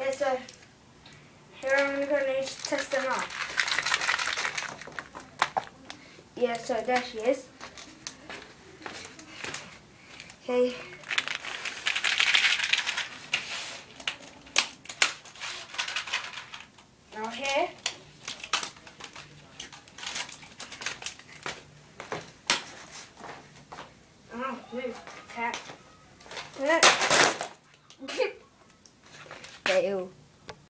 Okay, so here I'm going to test them out. Yeah, so there she is. Okay. Now here. Oh, move, cat. There you go.